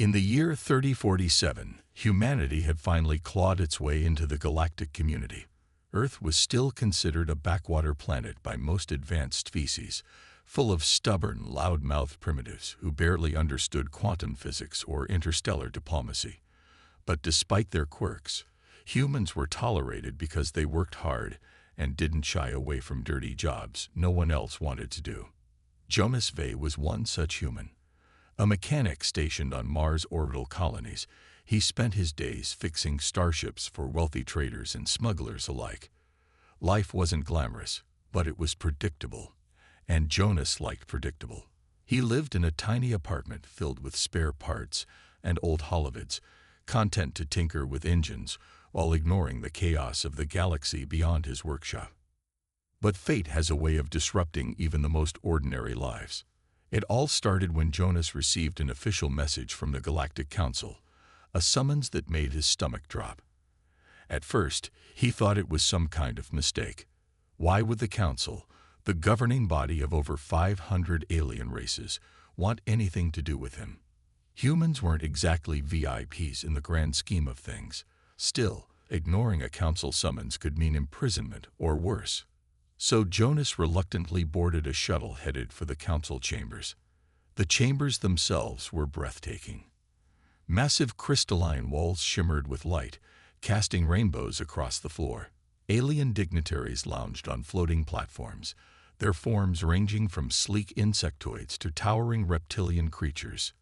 In the year 3047, humanity had finally clawed its way into the galactic community. Earth was still considered a backwater planet by most advanced species, full of stubborn, loud-mouthed primitives who barely understood quantum physics or interstellar diplomacy. But despite their quirks, humans were tolerated because they worked hard and didn't shy away from dirty jobs no one else wanted to do. Jonas Vey was one such human. A mechanic stationed on Mars' orbital colonies, he spent his days fixing starships for wealthy traders and smugglers alike. Life wasn't glamorous, but it was predictable, and Jonas liked predictable. He lived in a tiny apartment filled with spare parts and old holovids, content to tinker with engines while ignoring the chaos of the galaxy beyond his workshop. But fate has a way of disrupting even the most ordinary lives. It all started when Jonas received an official message from the Galactic Council, a summons that made his stomach drop. At first, he thought it was some kind of mistake. Why would the Council, the governing body of over 500 alien races, want anything to do with him? Humans weren't exactly VIPs in the grand scheme of things. Still, ignoring a council summons could mean imprisonment or worse. So Jonas reluctantly boarded a shuttle headed for the council chambers. The chambers themselves were breathtaking. Massive crystalline walls shimmered with light, casting rainbows across the floor. Alien dignitaries lounged on floating platforms, their forms ranging from sleek insectoids to towering reptilian creatures.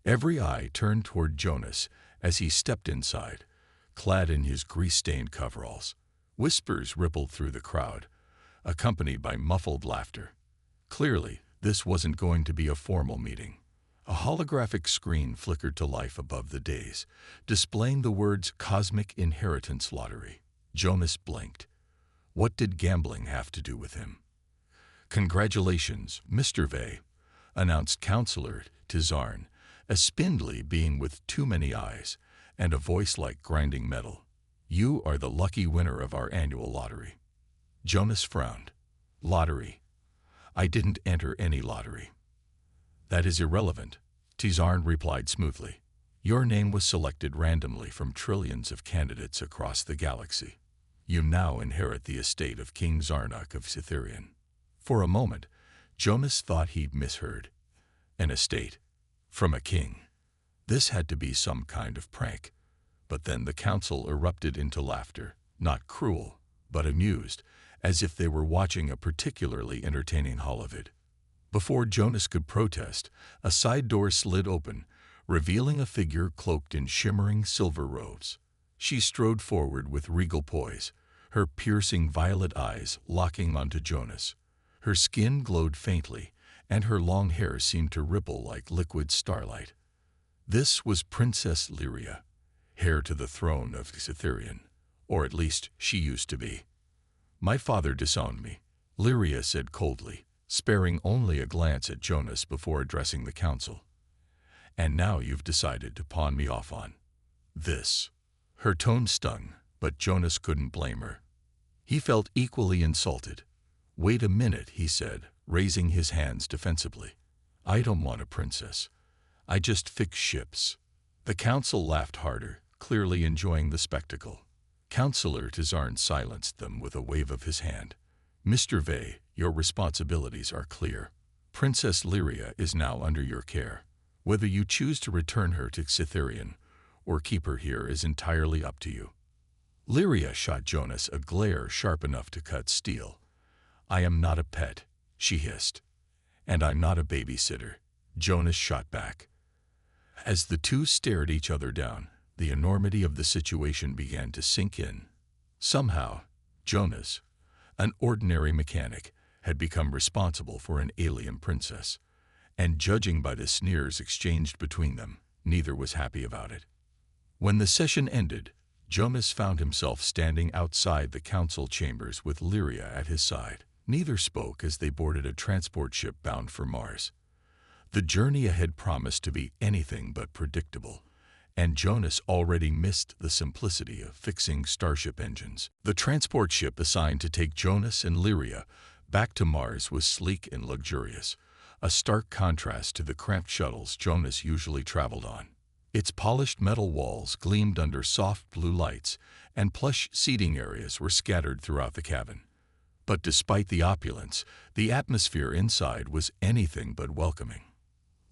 Every eye turned toward Jonas as he stepped inside, clad in his grease-stained coveralls. Whispers rippled through the crowd, accompanied by muffled laughter. Clearly, this wasn't going to be a formal meeting. A holographic screen flickered to life above the dais, displaying the words Cosmic Inheritance Lottery. Jonas blinked. What did gambling have to do with him? "Congratulations, Mr. Vey," announced Counselor Tizarn, a spindly being with too many eyes and a voice like grinding metal. "You are the lucky winner of our annual lottery." Jonas frowned. "Lottery? I didn't enter any lottery." "That is irrelevant," Tizarn replied smoothly. "Your name was selected randomly from trillions of candidates across the galaxy. You now inherit the estate of King Zarnok of Cytherian." For a moment, Jonas thought he'd misheard. An estate? From a king? This had to be some kind of prank. But then the council erupted into laughter, not cruel, but amused, as if they were watching a particularly entertaining holovid. Before Jonas could protest, a side door slid open, revealing a figure cloaked in shimmering silver robes. She strode forward with regal poise, her piercing violet eyes locking onto Jonas. Her skin glowed faintly, and her long hair seemed to ripple like liquid starlight. This was Princess Lyria, heir to the throne of Cytherian, or at least she used to be. "My father disowned me," Lyria said coldly, sparing only a glance at Jonas before addressing the council. "And now you've decided to pawn me off on this." Her tone stung, but Jonas couldn't blame her. He felt equally insulted. "Wait a minute," he said, raising his hands defensively. "I don't want a princess. I just fix ships." The council laughed harder, clearly enjoying the spectacle. Counselor Tizarn silenced them with a wave of his hand. "Mr. Vey, your responsibilities are clear. Princess Lyria is now under your care. Whether you choose to return her to Cytherian or keep her here is entirely up to you." Lyria shot Jonas a glare sharp enough to cut steel. "I am not a pet," she hissed. "And I'm not a babysitter," Jonas shot back. As the two stared each other down, the enormity of the situation began to sink in. Somehow, Jonas, an ordinary mechanic, had become responsible for an alien princess, and judging by the sneers exchanged between them, neither was happy about it. When the session ended, Jonas found himself standing outside the council chambers with Lyria at his side. Neither spoke as they boarded a transport ship bound for Mars. The journey ahead promised to be anything but predictable, and Jonas already missed the simplicity of fixing starship engines. The transport ship assigned to take Jonas and Lyria back to Mars was sleek and luxurious, a stark contrast to the cramped shuttles Jonas usually traveled on. Its polished metal walls gleamed under soft blue lights, and plush seating areas were scattered throughout the cabin. But despite the opulence, the atmosphere inside was anything but welcoming.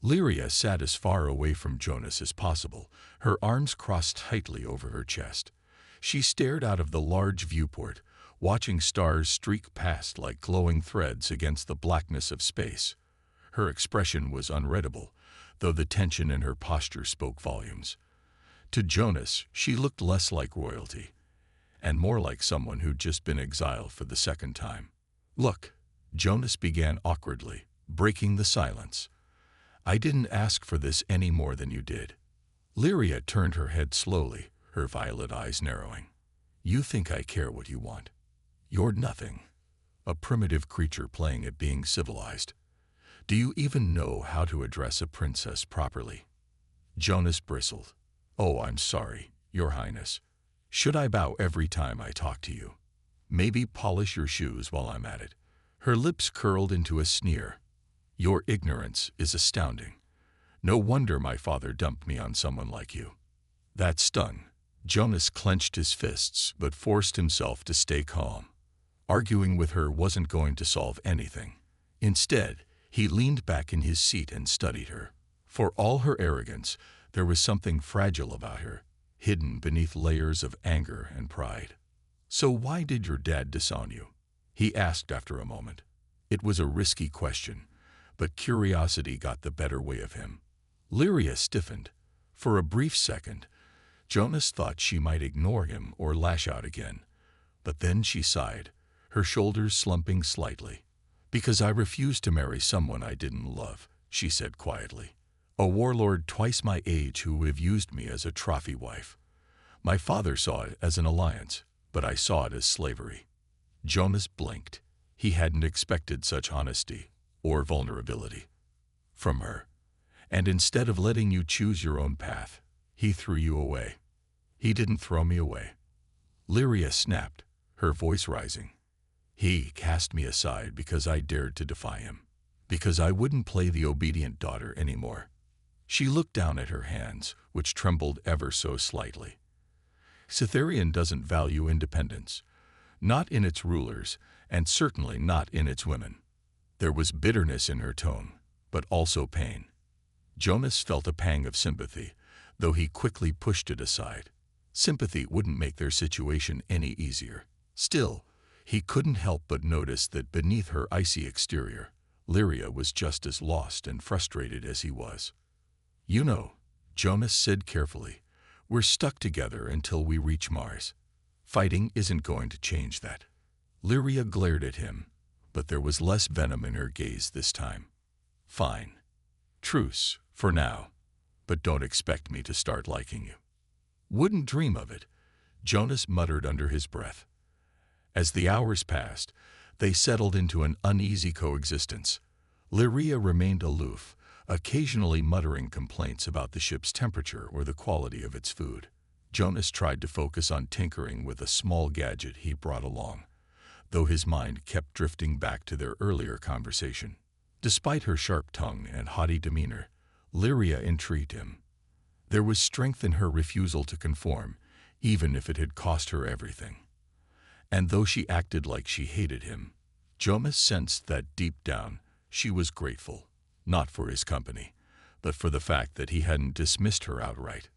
Lyria sat as far away from Jonas as possible, her arms crossed tightly over her chest. She stared out of the large viewport, watching stars streak past like glowing threads against the blackness of space. Her expression was unreadable, though the tension in her posture spoke volumes. To Jonas, she looked less like royalty, and more like someone who'd just been exiled for the second time. "Look," Jonas began awkwardly, breaking the silence. "I didn't ask for this any more than you did." Lyria turned her head slowly, her violet eyes narrowing. "You think I care what you want? You're nothing. A primitive creature playing at being civilized. Do you even know how to address a princess properly?" Jonas bristled. "Oh, I'm sorry, Your Highness. Should I bow every time I talk to you? Maybe polish your shoes while I'm at it." Her lips curled into a sneer. "Your ignorance is astounding. No wonder my father dumped me on someone like you." That stung. Jonas clenched his fists but forced himself to stay calm. Arguing with her wasn't going to solve anything. Instead, he leaned back in his seat and studied her. For all her arrogance, there was something fragile about her, hidden beneath layers of anger and pride. "So why did your dad disown you?" he asked after a moment. It was a risky question, but curiosity got the better way of him. Lyria stiffened. For a brief second, Jonas thought she might ignore him or lash out again. But then she sighed, her shoulders slumping slightly. "Because I refused to marry someone I didn't love," she said quietly. "A warlord twice my age who would have used me as a trophy wife. My father saw it as an alliance, but I saw it as slavery." Jonas blinked. He hadn't expected such honesty or vulnerability from her. "And instead of letting you choose your own path, he threw you away." "He didn't throw me away," Lyria snapped, her voice rising. "He cast me aside because I dared to defy him, because I wouldn't play the obedient daughter anymore." She looked down at her hands, which trembled ever so slightly. "Cytherian doesn't value independence, not in its rulers, and certainly not in its women." There was bitterness in her tone, but also pain. Jonas felt a pang of sympathy, though he quickly pushed it aside. Sympathy wouldn't make their situation any easier. Still, he couldn't help but notice that beneath her icy exterior, Lyria was just as lost and frustrated as he was. "You know," Jonas said carefully, "we're stuck together until we reach Mars. Fighting isn't going to change that." Lyria glared at him, but there was less venom in her gaze this time. "Fine. Truce, for now, but don't expect me to start liking you." "Wouldn't dream of it," Jonas muttered under his breath. As the hours passed, they settled into an uneasy coexistence. Lyria remained aloof, occasionally muttering complaints about the ship's temperature or the quality of its food. Jonas tried to focus on tinkering with a small gadget he brought along, though his mind kept drifting back to their earlier conversation. Despite her sharp tongue and haughty demeanor, Lyria intrigued him. There was strength in her refusal to conform, even if it had cost her everything. And though she acted like she hated him, Jonas sensed that deep down she was grateful, not for his company, but for the fact that he hadn't dismissed her outright.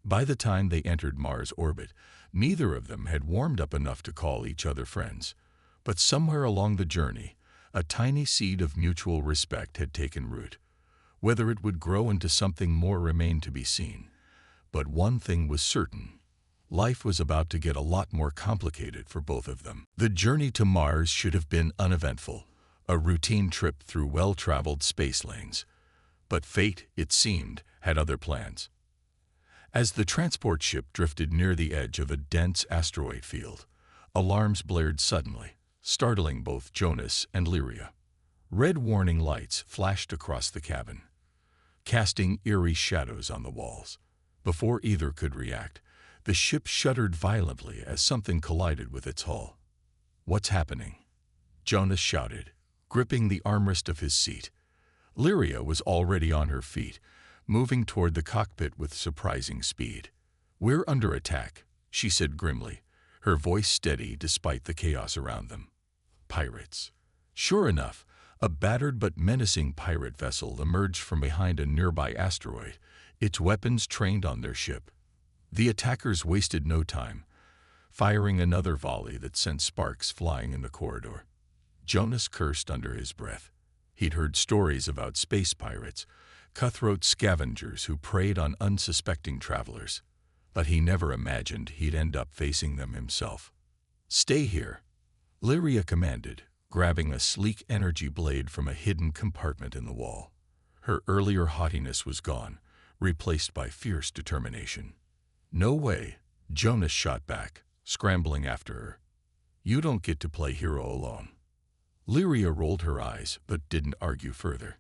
By the time they entered Mars' orbit, neither of them had warmed up enough to call each other friends. But somewhere along the journey, a tiny seed of mutual respect had taken root. Whether it would grow into something more remained to be seen. But one thing was certain. Life was about to get a lot more complicated for both of them. The journey to Mars should have been uneventful, a routine trip through well-traveled space lanes. But fate, it seemed, had other plans. As the transport ship drifted near the edge of a dense asteroid field, alarms blared suddenly, startling both Jonas and Lyria. Red warning lights flashed across the cabin, casting eerie shadows on the walls. Before either could react, the ship shuddered violently as something collided with its hull. "What's happening?" Jonas shouted, gripping the armrest of his seat. Lyria was already on her feet, moving toward the cockpit with surprising speed. "We're under attack," she said grimly, her voice steady despite the chaos around them. "Pirates." Sure enough, a battered but menacing pirate vessel emerged from behind a nearby asteroid, its weapons trained on their ship. The attackers wasted no time, firing another volley that sent sparks flying in the corridor. Jonas cursed under his breath. He'd heard stories about space pirates, cutthroat scavengers who preyed on unsuspecting travelers, but he never imagined he'd end up facing them himself. "Stay here," Lyria commanded, grabbing a sleek energy blade from a hidden compartment in the wall. Her earlier haughtiness was gone, replaced by fierce determination. "No way," Jonas shot back, scrambling after her. "You don't get to play hero alone." Lyria rolled her eyes but didn't argue further.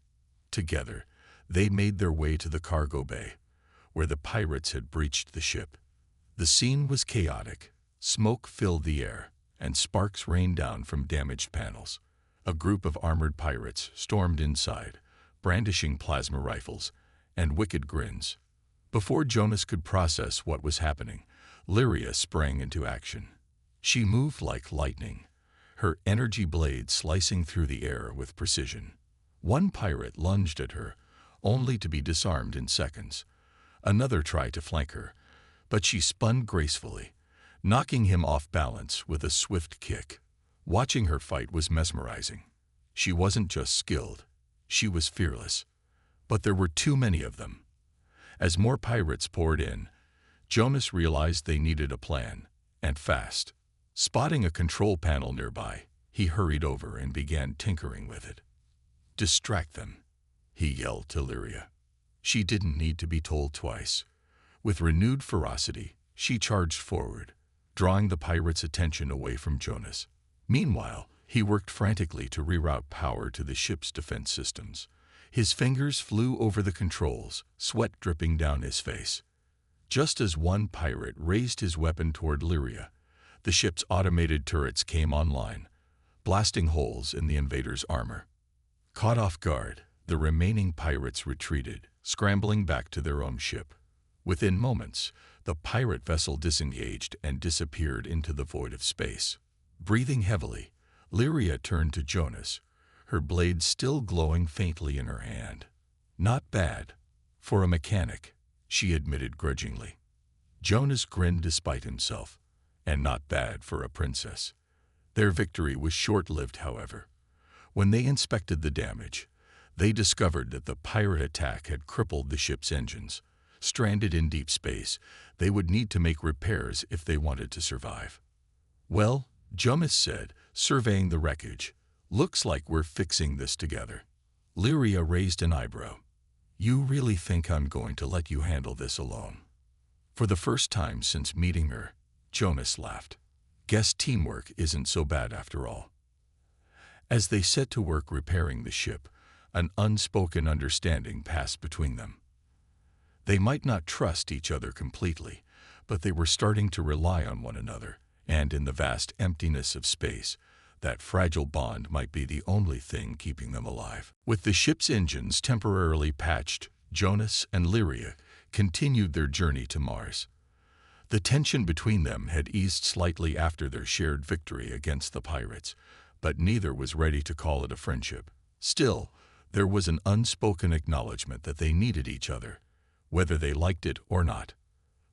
Together, they made their way to the cargo bay, where the pirates had breached the ship. The scene was chaotic. Smoke filled the air, and sparks rained down from damaged panels. A group of armored pirates stormed inside, brandishing plasma rifles and wicked grins. Before Jonas could process what was happening, Lyria sprang into action. She moved like lightning, her energy blade slicing through the air with precision. One pirate lunged at her, only to be disarmed in seconds. Another tried to flank her, but she spun gracefully, knocking him off balance with a swift kick. Watching her fight was mesmerizing. She wasn't just skilled, she was fearless. But there were too many of them. As more pirates poured in, Jonas realized they needed a plan, and fast. Spotting a control panel nearby, he hurried over and began tinkering with it. "Distract them," he yelled to Lyria. She didn't need to be told twice. With renewed ferocity, she charged forward, drawing the pirates' attention away from Jonas. Meanwhile, he worked frantically to reroute power to the ship's defense systems. His fingers flew over the controls, sweat dripping down his face. Just as one pirate raised his weapon toward Lyria, the ship's automated turrets came online, blasting holes in the invader's armor. Caught off guard, the remaining pirates retreated, scrambling back to their own ship. Within moments, the pirate vessel disengaged and disappeared into the void of space. Breathing heavily, Lyria turned to Jonas, her blade still glowing faintly in her hand. "Not bad for a mechanic," she admitted grudgingly. Jonas grinned despite himself, and not bad for a princess. Their victory was short-lived, however. When they inspected the damage, they discovered that the pirate attack had crippled the ship's engines. Stranded in deep space, they would need to make repairs if they wanted to survive. "Well," Jonas said, surveying the wreckage, "looks like we're fixing this together." Lyria raised an eyebrow. "You really think I'm going to let you handle this alone?" For the first time since meeting her, Jonas laughed. Guess teamwork isn't so bad after all. As they set to work repairing the ship, an unspoken understanding passed between them. They might not trust each other completely, but they were starting to rely on one another, and in the vast emptiness of space, that fragile bond might be the only thing keeping them alive. With the ship's engines temporarily patched, Jonas and Lyria continued their journey to Mars. The tension between them had eased slightly after their shared victory against the pirates, but neither was ready to call it a friendship. Still, there was an unspoken acknowledgement that they needed each other, whether they liked it or not.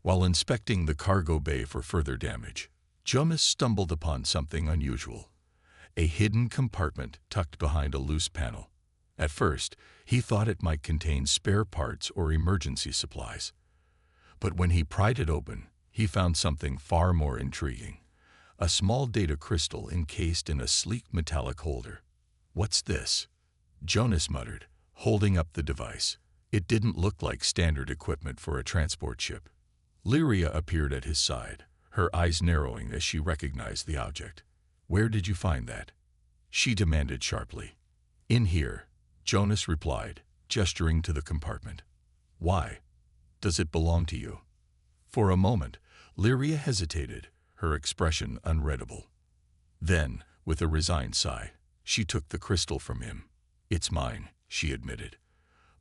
While inspecting the cargo bay for further damage, Jonas stumbled upon something unusual. A hidden compartment tucked behind a loose panel. At first, he thought it might contain spare parts or emergency supplies. But when he pried it open, he found something far more intriguing. A small data crystal encased in a sleek metallic holder. "What's this?" Jonas muttered, holding up the device. It didn't look like standard equipment for a transport ship. Lyria appeared at his side, her eyes narrowing as she recognized the object. "Where did you find that?" she demanded sharply. "In here," Jonas replied, gesturing to the compartment. "Why? Does it belong to you?" For a moment, Lyria hesitated, her expression unreadable. Then, with a resigned sigh, she took the crystal from him. "It's mine," she admitted.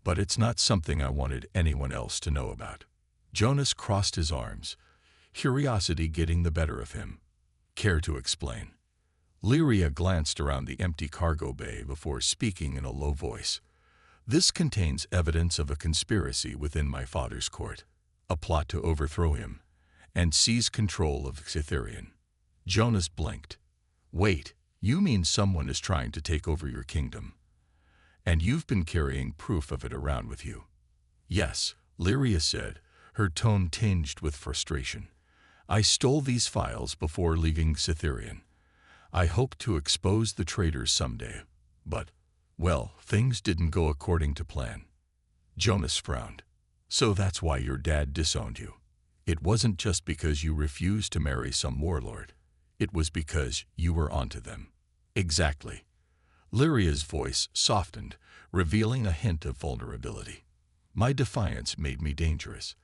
But it's not something I wanted anyone else to know about. Jonas crossed his arms, curiosity getting the better of him. Care to explain? Lyria glanced around the empty cargo bay before speaking in a low voice. This contains evidence of a conspiracy within my father's court, a plot to overthrow him and seize control of Cytherian. Jonas blinked. Wait, you mean someone is trying to take over your kingdom? And you've been carrying proof of it around with you? Yes, Lyria said, her tone tinged with frustration. I stole these files before leaving Cytherian. I hoped to expose the traitors someday, but, well, things didn't go according to plan. Jonas frowned. So that's why your dad disowned you. It wasn't just because you refused to marry some warlord. It was because you were onto them. Exactly. Lyria's voice softened, revealing a hint of vulnerability. My defiance made me dangerous.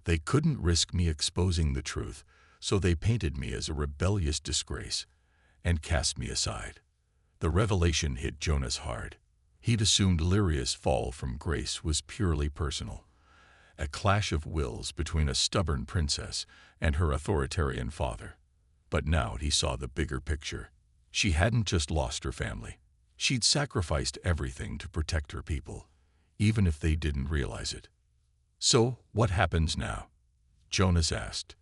They couldn't risk me exposing the truth, so they painted me as a rebellious disgrace and cast me aside. The revelation hit Jonas hard. He'd assumed Lyria's fall from grace was purely personal, a clash of wills between a stubborn princess and her authoritarian father. But now he saw the bigger picture. She hadn't just lost her family. She'd sacrificed everything to protect her people, even if they didn't realize it. So, what happens now? Jonas asked.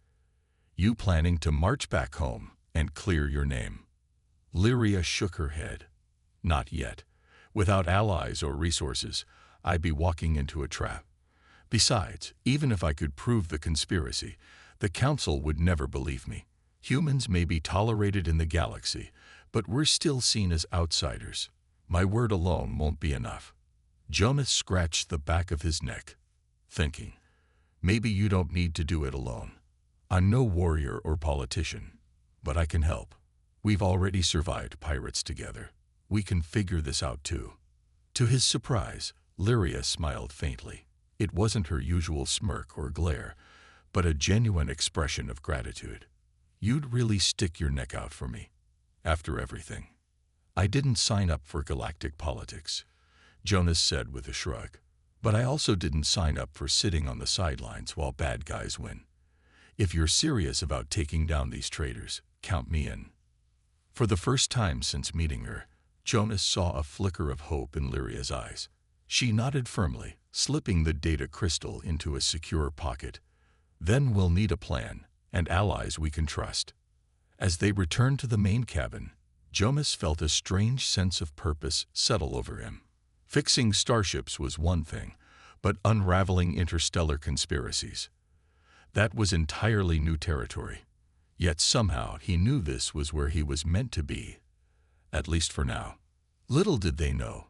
You planning to march back home and clear your name? Lyria shook her head. Not yet. Without allies or resources, I'd be walking into a trap. Besides, even if I could prove the conspiracy, the Council would never believe me. Humans may be tolerated in the galaxy, but we're still seen as outsiders. My word alone won't be enough. Jonas scratched the back of his neck, thinking, maybe you don't need to do it alone. I'm no warrior or politician, but I can help. We've already survived pirates together. We can figure this out too. To his surprise, Lyria smiled faintly. It wasn't her usual smirk or glare, but a genuine expression of gratitude. You'd really stick your neck out for me, after everything. I didn't sign up for galactic politics, Jonas said with a shrug. But I also didn't sign up for sitting on the sidelines while bad guys win. If you're serious about taking down these traitors, count me in. For the first time since meeting her, Jonas saw a flicker of hope in Lyria's eyes. She nodded firmly, slipping the data crystal into a secure pocket. Then we'll need a plan, and allies we can trust. As they returned to the main cabin, Jonas felt a strange sense of purpose settle over him. Fixing starships was one thing, but unraveling interstellar conspiracies, that was entirely new territory. Yet somehow he knew this was where he was meant to be, at least for now. Little did they know,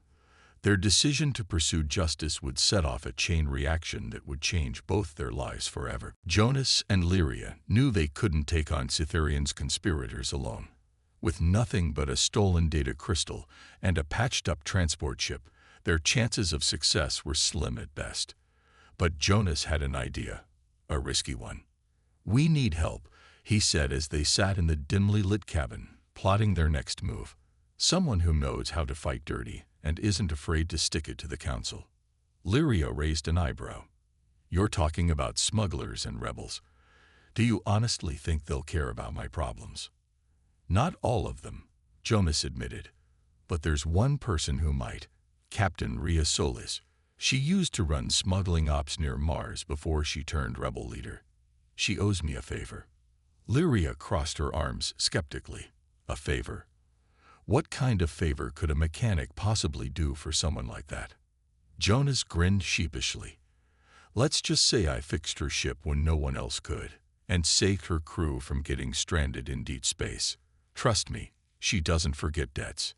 their decision to pursue justice would set off a chain reaction that would change both their lives forever. Jonas and Lyria knew they couldn't take on Cytherian's conspirators alone. With nothing but a stolen data crystal and a patched-up transport ship, their chances of success were slim at best. But Jonas had an idea, a risky one. We need help, he said as they sat in the dimly lit cabin, plotting their next move. Someone who knows how to fight dirty and isn't afraid to stick it to the Council. Lyria raised an eyebrow. You're talking about smugglers and rebels. Do you honestly think they'll care about my problems? Not all of them, Jonas admitted. But there's one person who might. Captain Rhea Solis. She used to run smuggling ops near Mars before she turned rebel leader. She owes me a favor. Lyria crossed her arms skeptically. A favor? What kind of favor could a mechanic possibly do for someone like that? Jonas grinned sheepishly. Let's just say I fixed her ship when no one else could, and saved her crew from getting stranded in deep space. Trust me, she doesn't forget debts.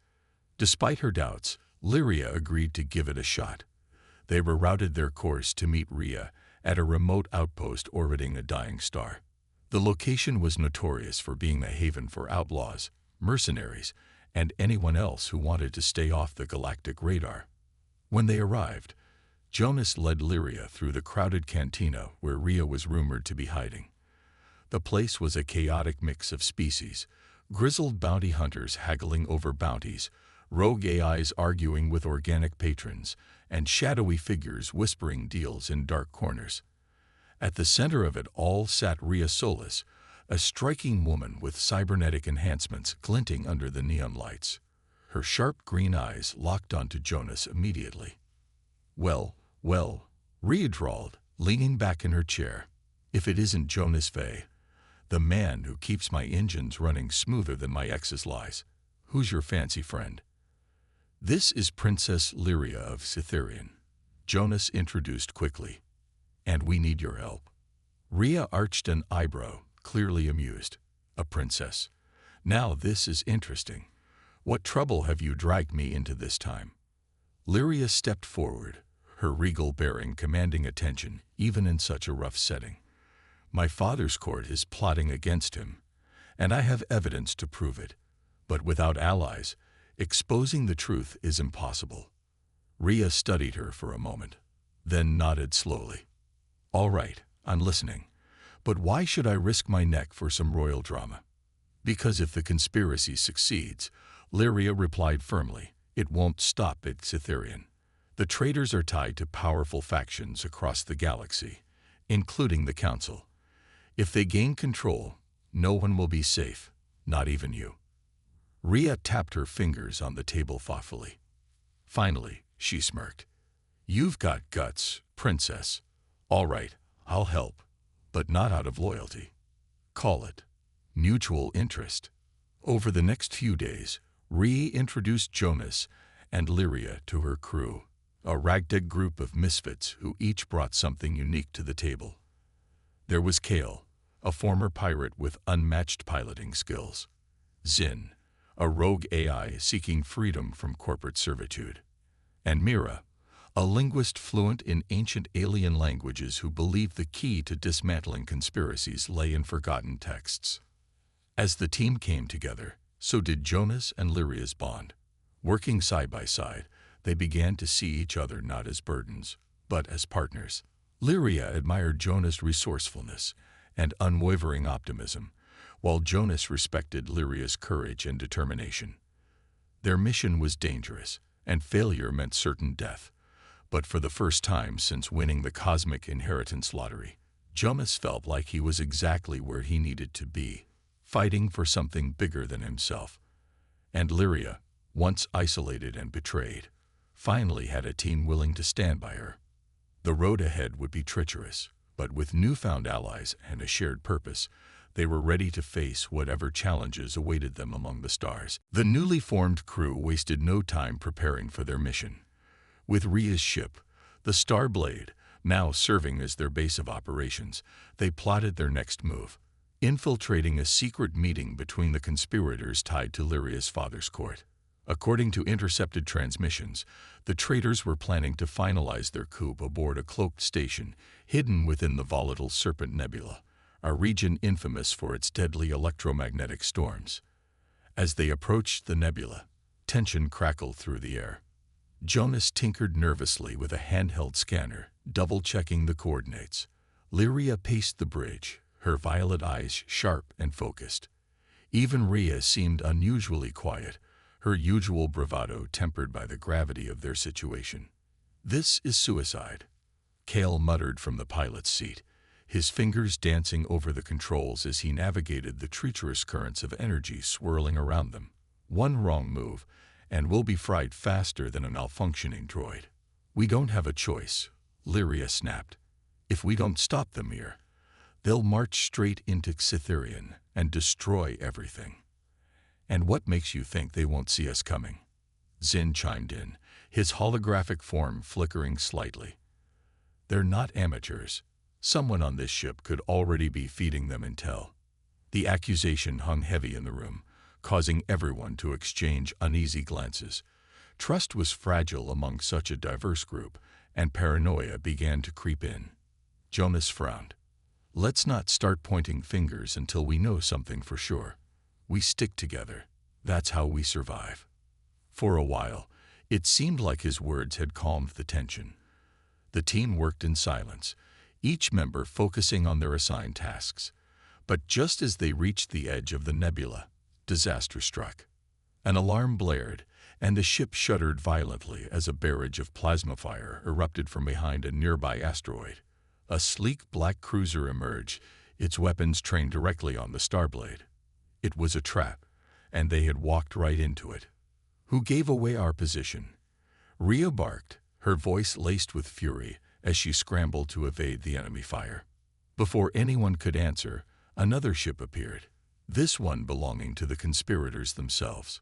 Despite her doubts, Lyria agreed to give it a shot. They rerouted their course to meet Rhea at a remote outpost orbiting a dying star. The location was notorious for being a haven for outlaws, mercenaries, and anyone else who wanted to stay off the galactic radar. When they arrived, Jonas led Lyria through the crowded cantina where Rhea was rumored to be hiding. The place was a chaotic mix of species, grizzled bounty hunters haggling over bounties, rogue AIs arguing with organic patrons, and shadowy figures whispering deals in dark corners. At the center of it all sat Rhea Solis, a striking woman with cybernetic enhancements glinting under the neon lights. Her sharp green eyes locked onto Jonas immediately. Well, Rhea drawled, leaning back in her chair. If it isn't Jonas Fay, the man who keeps my engines running smoother than my ex's lies. Who's your fancy friend? This is Princess Lyria of Cytherian, Jonas introduced quickly. And we need your help. Rhea arched an eyebrow, clearly amused. A princess. Now this is interesting. What trouble have you dragged me into this time? Lyria stepped forward, her regal bearing commanding attention, even in such a rough setting. My father's court is plotting against him, and I have evidence to prove it. But without allies, exposing the truth is impossible. Rhea studied her for a moment, then nodded slowly. All right, I'm listening. But why should I risk my neck for some royal drama? Because if the conspiracy succeeds, Lyria replied firmly, it won't stop at Cytherian. The traitors are tied to powerful factions across the galaxy, including the Council. If they gain control, no one will be safe, not even you. Rhea tapped her fingers on the table thoughtfully. Finally, she smirked. You've got guts, princess. All right, I'll help, but not out of loyalty. Call it mutual interest. Over the next few days, Rhea introduced Jonas and Lyria to her crew, a ragtag group of misfits who each brought something unique to the table. There was Kale, a former pirate with unmatched piloting skills. Zin, a rogue AI seeking freedom from corporate servitude. And Mira, a linguist fluent in ancient alien languages who believed the key to dismantling conspiracies lay in forgotten texts. As the team came together, so did Jonas and Lyria's bond. Working side by side, they began to see each other not as burdens, but as partners. Lyria admired Jonas' resourcefulness and unwavering optimism, while Jonas respected Lyria's courage and determination. Their mission was dangerous, and failure meant certain death. But for the first time since winning the cosmic inheritance lottery, Jonas felt like he was exactly where he needed to be, fighting for something bigger than himself. And Lyria, once isolated and betrayed, finally had a team willing to stand by her. The road ahead would be treacherous, but with newfound allies and a shared purpose, they were ready to face whatever challenges awaited them among the stars. The newly formed crew wasted no time preparing for their mission. With Rhea's ship, the Starblade, now serving as their base of operations, they plotted their next move, infiltrating a secret meeting between the conspirators tied to Lyria's father's court. According to intercepted transmissions, the traitors were planning to finalize their coup aboard a cloaked station hidden within the volatile Serpent Nebula, a region infamous for its deadly electromagnetic storms. As they approached the nebula, tension crackled through the air. Jonas tinkered nervously with a handheld scanner, double-checking the coordinates. Lyria paced the bridge, her violet eyes sharp and focused. Even Rhea seemed unusually quiet, her usual bravado tempered by the gravity of their situation. This is suicide, Kale muttered from the pilot's seat, his fingers dancing over the controls as he navigated the treacherous currents of energy swirling around them. One wrong move, and we'll be fried faster than a malfunctioning droid. We don't have a choice, Lyria snapped. If we don't stop them here, they'll march straight into Cytherian and destroy everything. And what makes you think they won't see us coming? Zin chimed in, his holographic form flickering slightly. They're not amateurs. Someone on this ship could already be feeding them intel. The accusation hung heavy in the room, causing everyone to exchange uneasy glances. Trust was fragile among such a diverse group, and paranoia began to creep in. Jonas frowned. Let's not start pointing fingers until we know something for sure. We stick together. That's how we survive. For a while, it seemed like his words had calmed the tension. The team worked in silence, each member focusing on their assigned tasks. But just as they reached the edge of the nebula, disaster struck. An alarm blared, and the ship shuddered violently as a barrage of plasma fire erupted from behind a nearby asteroid. A sleek black cruiser emerged, its weapons trained directly on the starblade. It was a trap, and they had walked right into it. "Who gave away our position?" Rhea barked, her voice laced with fury as she scrambled to evade the enemy fire. Before anyone could answer, another ship appeared, this one belonging to the conspirators themselves.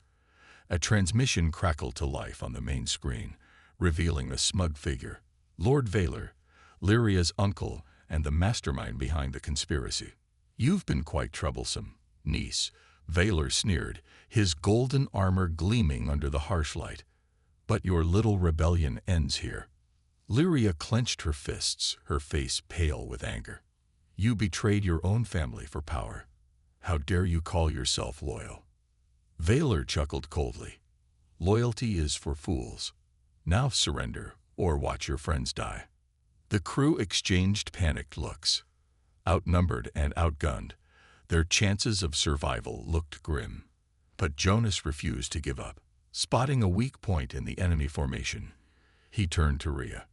A transmission crackled to life on the main screen, revealing a smug figure, Lord Vaylor, Lyria's uncle and the mastermind behind the conspiracy. "You've been quite troublesome, niece," Vaylor sneered, his golden armor gleaming under the harsh light. "But your little rebellion ends here." Lyria clenched her fists, her face pale with anger. "You betrayed your own family for power. How dare you call yourself loyal?" Vaylor chuckled coldly. "Loyalty is for fools. Now surrender, or watch your friends die." The crew exchanged panicked looks. Outnumbered and outgunned, their chances of survival looked grim. But Jonas refused to give up. Spotting a weak point in the enemy formation, he turned to Rhea.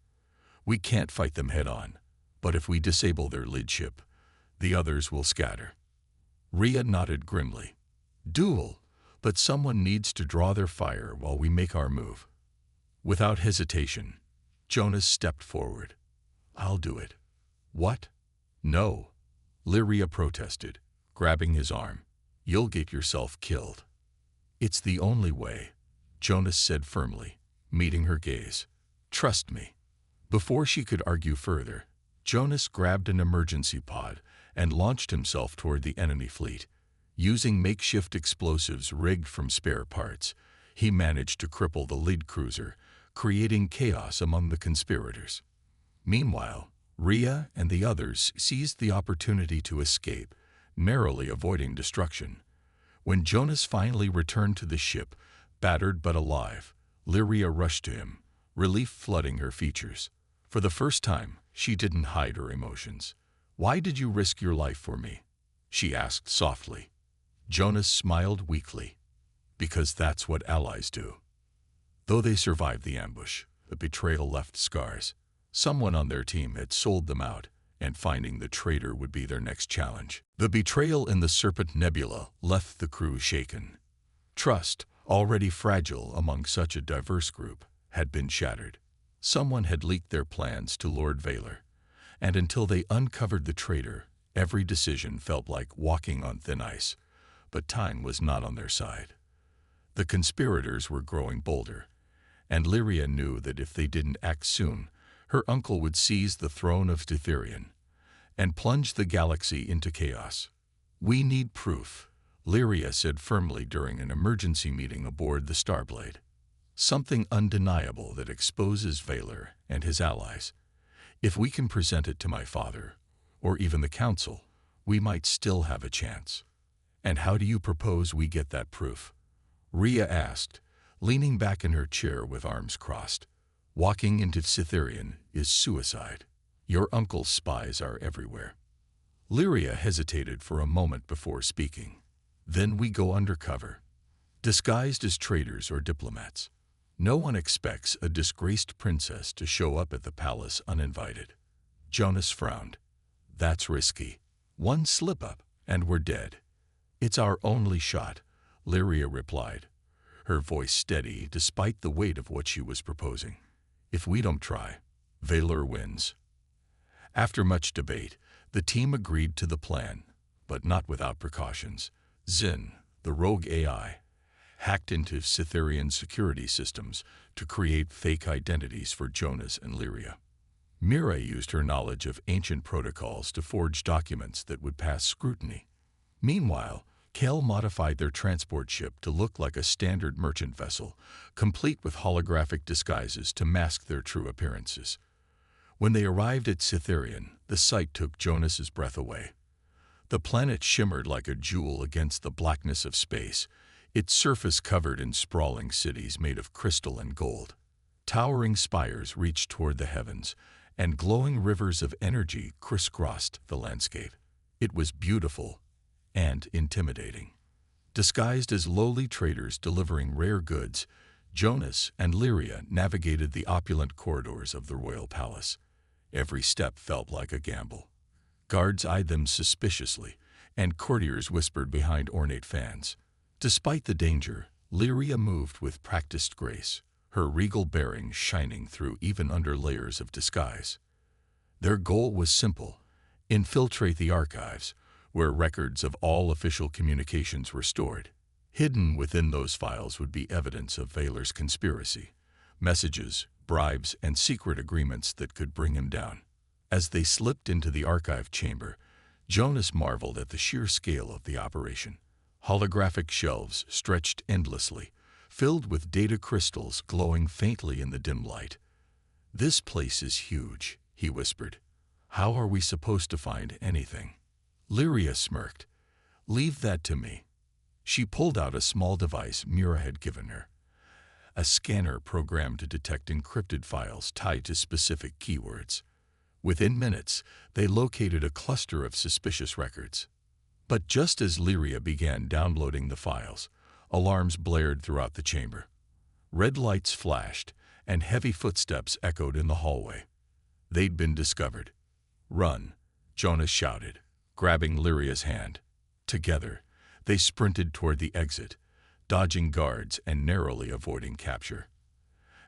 "We can't fight them head-on, but if we disable their lead ship, the others will scatter." Rhea nodded grimly. "Duel, but someone needs to draw their fire while we make our move." Without hesitation, Jonas stepped forward. "I'll do it." "What?" "No," Lyria protested, grabbing his arm. "You'll get yourself killed." "It's the only way," Jonas said firmly, meeting her gaze. "Trust me." Before she could argue further, Jonas grabbed an emergency pod and launched himself toward the enemy fleet. Using makeshift explosives rigged from spare parts, he managed to cripple the lead cruiser, creating chaos among the conspirators. Meanwhile, Rhea and the others seized the opportunity to escape, narrowly avoiding destruction. When Jonas finally returned to the ship, battered but alive, Lyria rushed to him, relief flooding her features. For the first time, she didn't hide her emotions. "Why did you risk your life for me?" she asked softly. Jonas smiled weakly. "Because that's what allies do." Though they survived the ambush, the betrayal left scars. Someone on their team had sold them out, and finding the traitor would be their next challenge. The betrayal in the Serpent Nebula left the crew shaken. Trust, already fragile among such a diverse group, had been shattered. Someone had leaked their plans to Lord Vaylor, and until they uncovered the traitor, every decision felt like walking on thin ice. But time was not on their side. The conspirators were growing bolder, and Lyria knew that if they didn't act soon, her uncle would seize the throne of Cytherian and plunge the galaxy into chaos. "We need proof," Lyria said firmly during an emergency meeting aboard the Starblade. "Something undeniable that exposes Vaylor and his allies. If we can present it to my father, or even the Council, we might still have a chance." "And how do you propose we get that proof?" Rhea asked, leaning back in her chair with arms crossed. "Walking into Cytherian is suicide. Your uncle's spies are everywhere." Lyria hesitated for a moment before speaking. "Then we go undercover, disguised as traitors or diplomats. No one expects a disgraced princess to show up at the palace uninvited." Jonas frowned. "That's risky. One slip-up, and we're dead." "It's our only shot," Lyria replied, her voice steady despite the weight of what she was proposing. "If we don't try, Vaylor wins." After much debate, the team agreed to the plan, but not without precautions. Zin, the rogue AI, hacked into Cytherian's security systems to create fake identities for Jonas and Lyria. Mira used her knowledge of ancient protocols to forge documents that would pass scrutiny. Meanwhile, Kel modified their transport ship to look like a standard merchant vessel, complete with holographic disguises to mask their true appearances. When they arrived at Cytherian, the sight took Jonas's breath away. The planet shimmered like a jewel against the blackness of space, its surface covered in sprawling cities made of crystal and gold. Towering spires reached toward the heavens, and glowing rivers of energy crisscrossed the landscape. It was beautiful and intimidating. Disguised as lowly traders delivering rare goods, Jonas and Lyria navigated the opulent corridors of the royal palace. Every step felt like a gamble. Guards eyed them suspiciously, and courtiers whispered behind ornate fans. Despite the danger, Lyria moved with practiced grace, her regal bearing shining through even under layers of disguise. Their goal was simple: infiltrate the archives, where records of all official communications were stored. Hidden within those files would be evidence of Vaylor's conspiracy, messages, bribes, and secret agreements that could bring him down. As they slipped into the archive chamber, Jonas marveled at the sheer scale of the operation. Holographic shelves stretched endlessly, filled with data crystals glowing faintly in the dim light. "This place is huge," he whispered. "How are we supposed to find anything?" Lyria smirked. "Leave that to me." She pulled out a small device Mira had given her, a scanner programmed to detect encrypted files tied to specific keywords. Within minutes, they located a cluster of suspicious records. But just as Lyria began downloading the files, alarms blared throughout the chamber. Red lights flashed, and heavy footsteps echoed in the hallway. They'd been discovered. "Run," Jonas shouted, grabbing Lyria's hand. Together, they sprinted toward the exit, dodging guards and narrowly avoiding capture.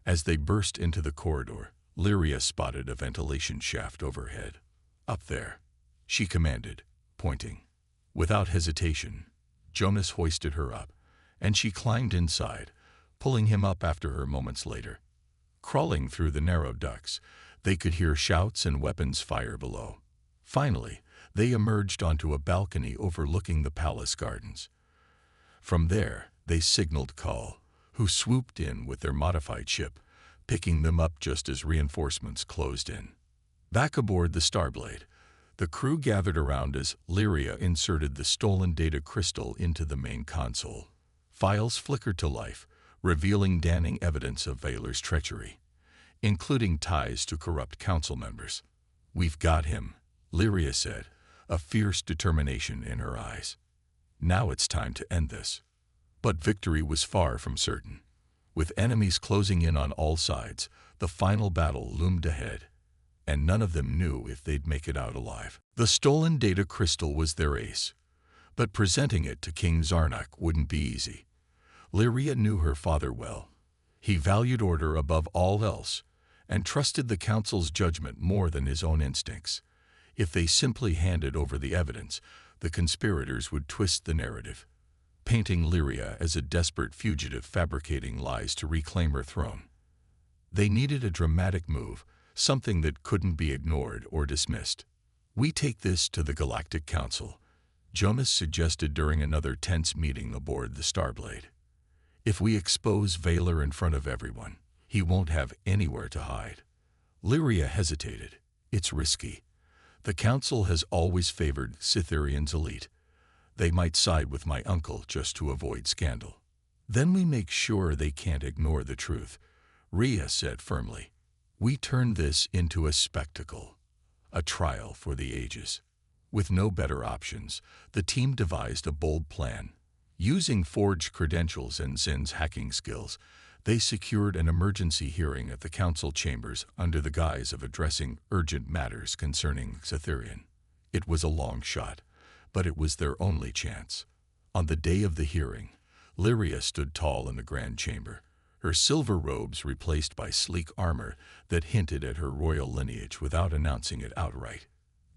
As they burst into the corridor, Lyria spotted a ventilation shaft overhead. "Up there," she commanded, pointing. Without hesitation, Jonas hoisted her up, and she climbed inside, pulling him up after her moments later. Crawling through the narrow ducts, they could hear shouts and weapons fire below. Finally, they emerged onto a balcony overlooking the palace gardens. From there, they signaled Kull, who swooped in with their modified ship, picking them up just as reinforcements closed in. Back aboard the Starblade, the crew gathered around as Lyria inserted the stolen data crystal into the main console. Files flickered to life, revealing damning evidence of Vaylor's treachery, including ties to corrupt council members. "We've got him," Lyria said, a fierce determination in her eyes. "Now it's time to end this." But victory was far from certain. With enemies closing in on all sides, the final battle loomed ahead, and none of them knew if they'd make it out alive. The stolen data crystal was their ace, but presenting it to King Zarnak wouldn't be easy. Lyria knew her father well. He valued order above all else, and trusted the council's judgment more than his own instincts. If they simply handed over the evidence, the conspirators would twist the narrative, painting Lyria as a desperate fugitive fabricating lies to reclaim her throne. They needed a dramatic move, something that couldn't be ignored or dismissed. "We take this to the Galactic Council," Jonas suggested during another tense meeting aboard the Starblade. "If we expose Vaylor in front of everyone, he won't have anywhere to hide." Lyria hesitated. "It's risky. The Council has always favored Cytherian's elite. They might side with my uncle just to avoid scandal." "Then we make sure they can't ignore the truth," Rhea said firmly. "We turn this into a spectacle, a trial for the ages." With no better options, the team devised a bold plan. Using forged credentials and Zin's hacking skills, they secured an emergency hearing at the council chambers under the guise of addressing urgent matters concerning Cytherian. It was a long shot, but it was their only chance. On the day of the hearing, Lyria stood tall in the grand chamber, her silver robes replaced by sleek armor that hinted at her royal lineage without announcing it outright.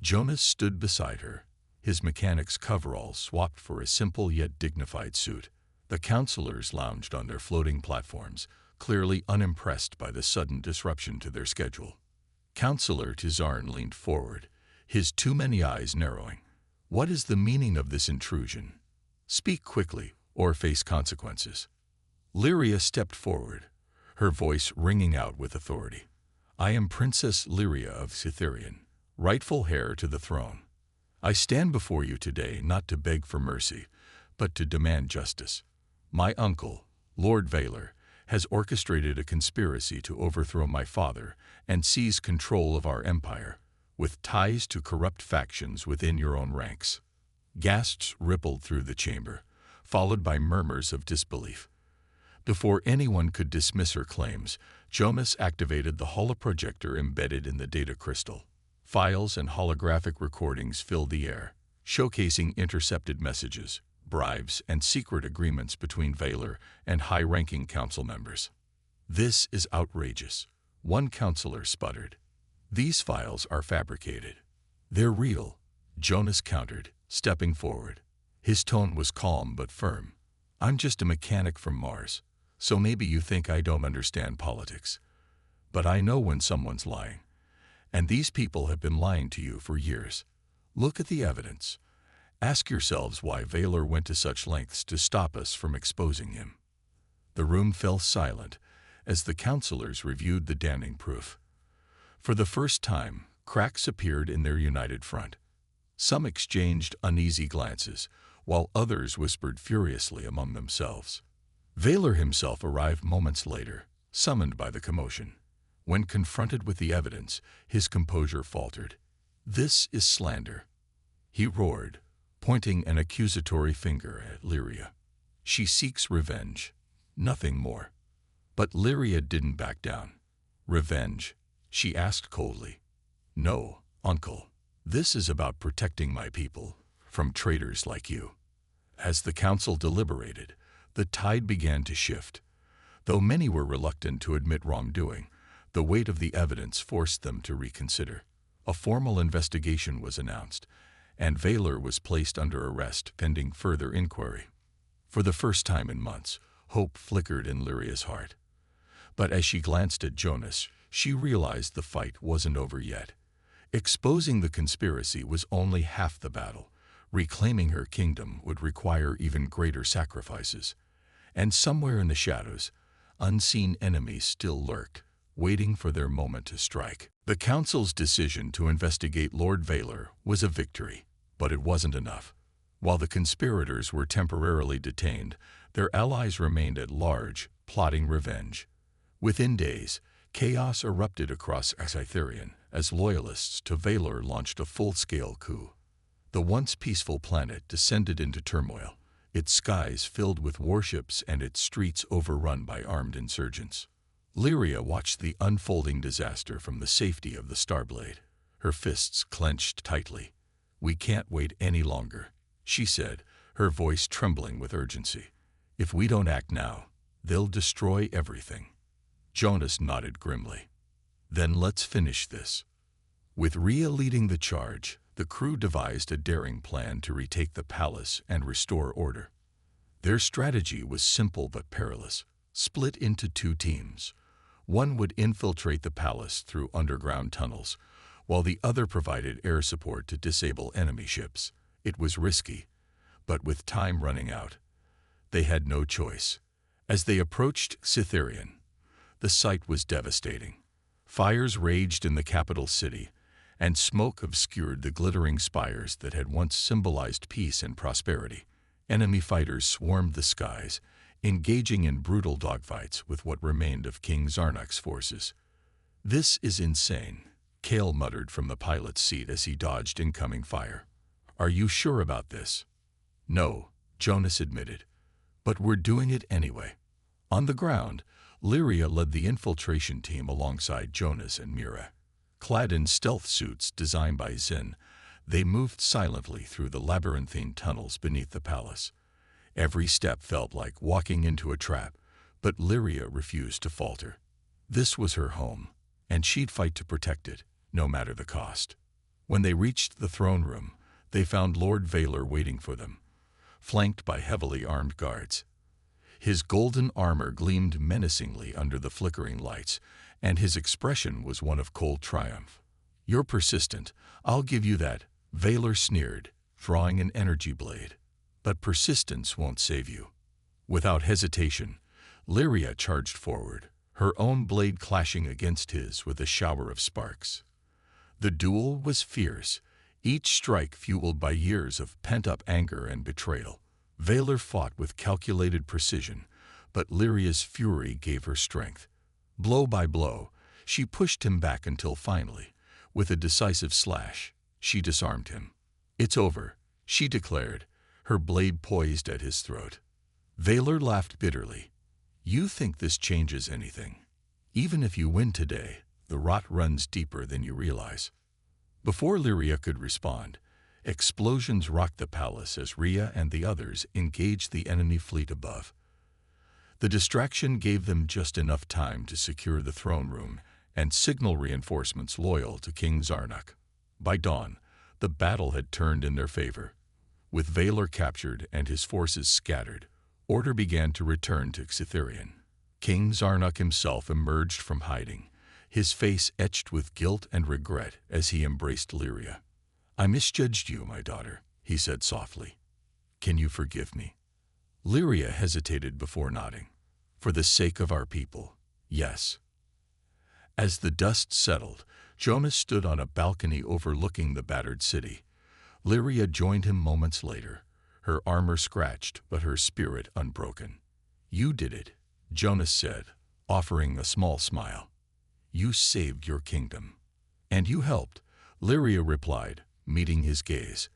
Jonas stood beside her, his mechanic's coveralls swapped for a simple yet dignified suit. The counselors lounged on their floating platforms, clearly unimpressed by the sudden disruption to their schedule. Counselor Tizarn leaned forward, his too many eyes narrowing. "What is the meaning of this intrusion? Speak quickly, or face consequences." Lyria stepped forward, her voice ringing out with authority. "I am Princess Lyria of Cytherian, rightful heir to the throne. I stand before you today not to beg for mercy, but to demand justice. My uncle, Lord Vaylor, has orchestrated a conspiracy to overthrow my father and seize control of our empire, with ties to corrupt factions within your own ranks." Gasps rippled through the chamber, followed by murmurs of disbelief. Before anyone could dismiss her claims, Jonas activated the holoprojector embedded in the data crystal. Files and holographic recordings filled the air, showcasing intercepted messages, bribes, and secret agreements between Valor and high-ranking council members. "This is outrageous," one councilor sputtered. "These files are fabricated." "They're real," Jonas countered, stepping forward. His tone was calm but firm. "I'm just a mechanic from Mars, so maybe you think I don't understand politics. But I know when someone's lying. And these people have been lying to you for years. Look at the evidence. Ask yourselves why Valor went to such lengths to stop us from exposing him." The room fell silent as the counselors reviewed the damning proof. For the first time, cracks appeared in their united front. Some exchanged uneasy glances, while others whispered furiously among themselves. Valor himself arrived moments later, summoned by the commotion. When confronted with the evidence, his composure faltered. "This is slander," he roared, pointing an accusatory finger at Lyria. "She seeks revenge, nothing more." But Lyria didn't back down. "Revenge?" she asked coldly. "No, uncle. This is about protecting my people from traitors like you." As the council deliberated, the tide began to shift. Though many were reluctant to admit wrongdoing, the weight of the evidence forced them to reconsider. A formal investigation was announced, and Valor was placed under arrest pending further inquiry. For the first time in months, hope flickered in Lyria's heart. But as she glanced at Jonas, she realized the fight wasn't over yet. Exposing the conspiracy was only half the battle. Reclaiming her kingdom would require even greater sacrifices. And somewhere in the shadows, unseen enemies still lurked, waiting for their moment to strike. The council's decision to investigate Lord Valor was a victory, but it wasn't enough. While the conspirators were temporarily detained, their allies remained at large, plotting revenge. Within days, chaos erupted across Cytherian as loyalists to Valor launched a full-scale coup. The once peaceful planet descended into turmoil, its skies filled with warships and its streets overrun by armed insurgents. Lyria watched the unfolding disaster from the safety of the Starblade, her fists clenched tightly. "We can't wait any longer," she said, her voice trembling with urgency. "If we don't act now, they'll destroy everything." Jonas nodded grimly. "Then let's finish this." With Rhea leading the charge, the crew devised a daring plan to retake the palace and restore order. Their strategy was simple but perilous, split into two teams. One would infiltrate the palace through underground tunnels, while the other provided air support to disable enemy ships. It was risky, but with time running out, they had no choice. As they approached Cytherian, the sight was devastating. Fires raged in the capital city, and smoke obscured the glittering spires that had once symbolized peace and prosperity. Enemy fighters swarmed the skies, engaging in brutal dogfights with what remained of King Zarnak's forces. "This is insane," Kale muttered from the pilot's seat as he dodged incoming fire. "Are you sure about this?" "No," Jonas admitted, "but we're doing it anyway." On the ground, Lyria led the infiltration team alongside Jonas and Mira. Clad in stealth suits designed by Zin, they moved silently through the labyrinthine tunnels beneath the palace. Every step felt like walking into a trap, but Lyria refused to falter. This was her home, and she'd fight to protect it, no matter the cost. When they reached the throne room, they found Lord Valor waiting for them, flanked by heavily armed guards. His golden armor gleamed menacingly under the flickering lights, and his expression was one of cold triumph. "You're persistent, I'll give you that," Valor sneered, drawing an energy blade. "But persistence won't save you." Without hesitation, Lyria charged forward, her own blade clashing against his with a shower of sparks. The duel was fierce, each strike fueled by years of pent-up anger and betrayal. Valor fought with calculated precision, but Lyria's fury gave her strength. Blow by blow, she pushed him back until finally, with a decisive slash, she disarmed him. "It's over," she declared, her blade poised at his throat. Valor laughed bitterly. You think this changes anything? Even if you win today, the rot runs deeper than you realize. Before Lyria could respond, explosions rocked the palace as Rhea and the others engaged the enemy fleet above. The distraction gave them just enough time to secure the throne room and signal reinforcements loyal to King Zarnuk. By dawn, the battle had turned in their favor. With Valor captured and his forces scattered, order began to return to Xitherion. King Zarnuk himself emerged from hiding, his face etched with guilt and regret as he embraced Lyria. "I misjudged you, my daughter," he said softly. "Can you forgive me?" Lyria hesitated before nodding. "For the sake of our people, yes." As the dust settled, Jonas stood on a balcony overlooking the battered city. Lyria joined him moments later, her armor scratched but her spirit unbroken. "You did it," Jonas said, offering a small smile. "You saved your kingdom." "And you helped," Lyria replied, meeting his gaze.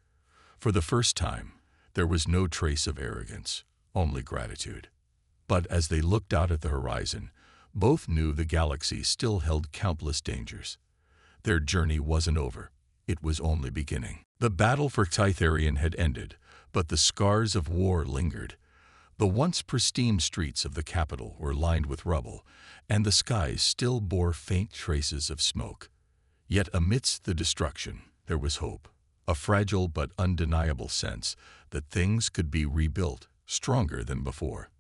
For the first time, there was no trace of arrogance, only gratitude. But as they looked out at the horizon, both knew the galaxy still held countless dangers. Their journey wasn't over, it was only beginning. The battle for Xitherion had ended, but the scars of war lingered. The once pristine streets of the capital were lined with rubble, and the skies still bore faint traces of smoke. Yet amidst the destruction, there was hope, a fragile but undeniable sense that things could be rebuilt, stronger than before.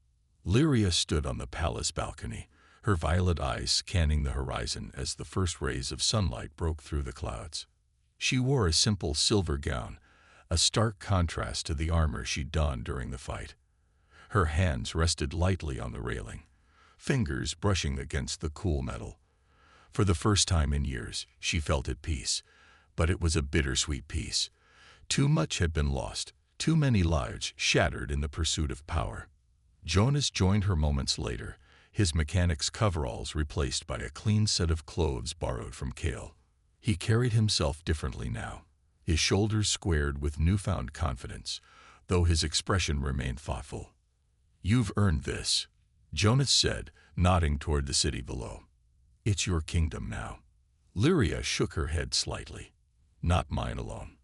Lyria stood on the palace balcony, her violet eyes scanning the horizon as the first rays of sunlight broke through the clouds. She wore a simple silver gown, a stark contrast to the armor she'd donned during the fight. Her hands rested lightly on the railing, fingers brushing against the cool metal. For the first time in years, she felt at peace, but it was a bittersweet peace. Too much had been lost, too many lives shattered in the pursuit of power. Jonas joined her moments later, his mechanic's coveralls replaced by a clean set of clothes borrowed from Kale. He carried himself differently now, his shoulders squared with newfound confidence, though his expression remained thoughtful. "You've earned this," Jonas said, nodding toward the city below. "It's your kingdom now." Lyria shook her head slightly. "Not mine alone.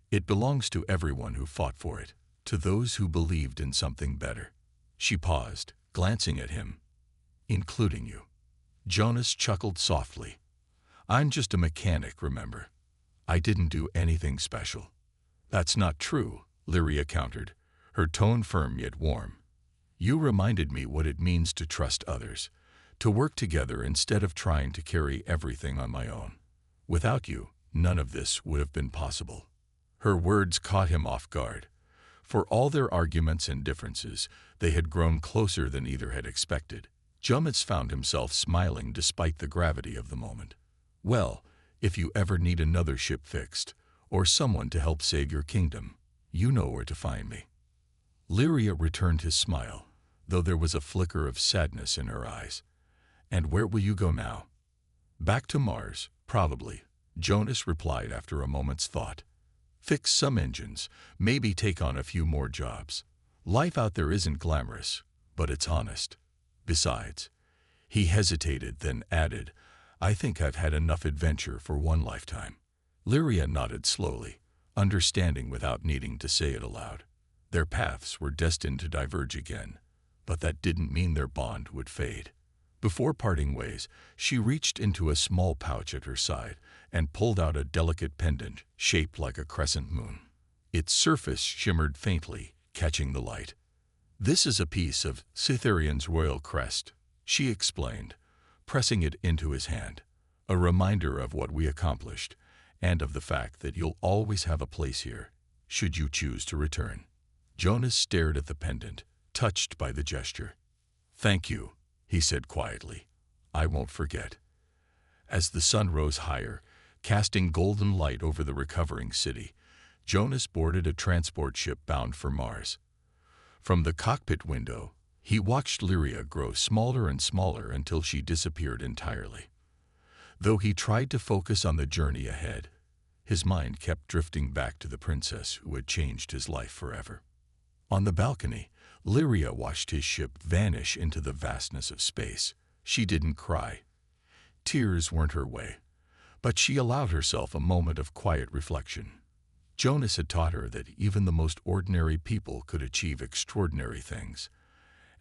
It belongs to everyone who fought for it, to those who believed in something better." She paused, glancing at him. "Including you." Jonas chuckled softly. "I'm just a mechanic, remember? I didn't do anything special." "That's not true," Lyria countered, her tone firm yet warm. "You reminded me what it means to trust others, to work together instead of trying to carry everything on my own. Without you, none of this would have been possible." Her words caught him off guard. For all their arguments and differences, they had grown closer than either had expected. Jonas found himself smiling despite the gravity of the moment. "Well, if you ever need another ship fixed, or someone to help save your kingdom, you know where to find me." Lyria returned his smile, though there was a flicker of sadness in her eyes. "And where will you go now?" "Back to Mars, probably," Jonas replied after a moment's thought. "Fix some engines, maybe take on a few more jobs. Life out there isn't glamorous, but it's honest. Besides," he hesitated, then added, "I think I've had enough adventure for one lifetime." Lyria nodded slowly, understanding without needing to say it aloud. Their paths were destined to diverge again, but that didn't mean their bond would fade. Before parting ways, she reached into a small pouch at her side and pulled out a delicate pendant shaped like a crescent moon. Its surface shimmered faintly, catching the light. "This is a piece of Xitherion's royal crest," she explained, pressing it into his hand, "a reminder of what we accomplished, and of the fact that you'll always have a place here, should you choose to return." Jonas stared at the pendant, touched by the gesture. "Thank you," he said quietly. "I won't forget." As the sun rose higher, casting golden light over the recovering city, Jonas boarded a transport ship bound for Mars. From the cockpit window, he watched Lyria grow smaller and smaller until she disappeared entirely. Though he tried to focus on the journey ahead, his mind kept drifting back to the princess who had changed his life forever. On the balcony, Lyria watched his ship vanish into the vastness of space. She didn't cry. Tears weren't her way, but she allowed herself a moment of quiet reflection. Jonas had taught her that even the most ordinary people could achieve extraordinary things,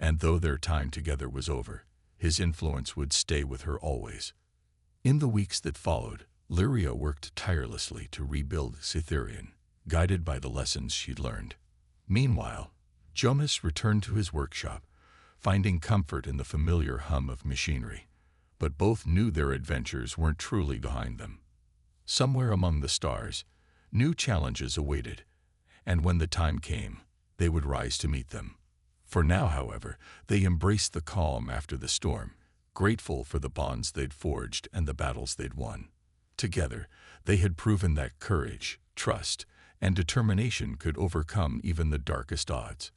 and though their time together was over, his influence would stay with her always. In the weeks that followed, Lyria worked tirelessly to rebuild Cytherian, guided by the lessons she'd learned. Meanwhile, Jonas returned to his workshop, finding comfort in the familiar hum of machinery. But both knew their adventures weren't truly behind them. Somewhere among the stars, new challenges awaited, and when the time came, they would rise to meet them. For now, however, they embraced the calm after the storm, grateful for the bonds they'd forged and the battles they'd won. Together, they had proven that courage, trust, and determination could overcome even the darkest odds.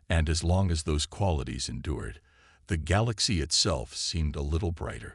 And as long as those qualities endured, the galaxy itself seemed a little brighter.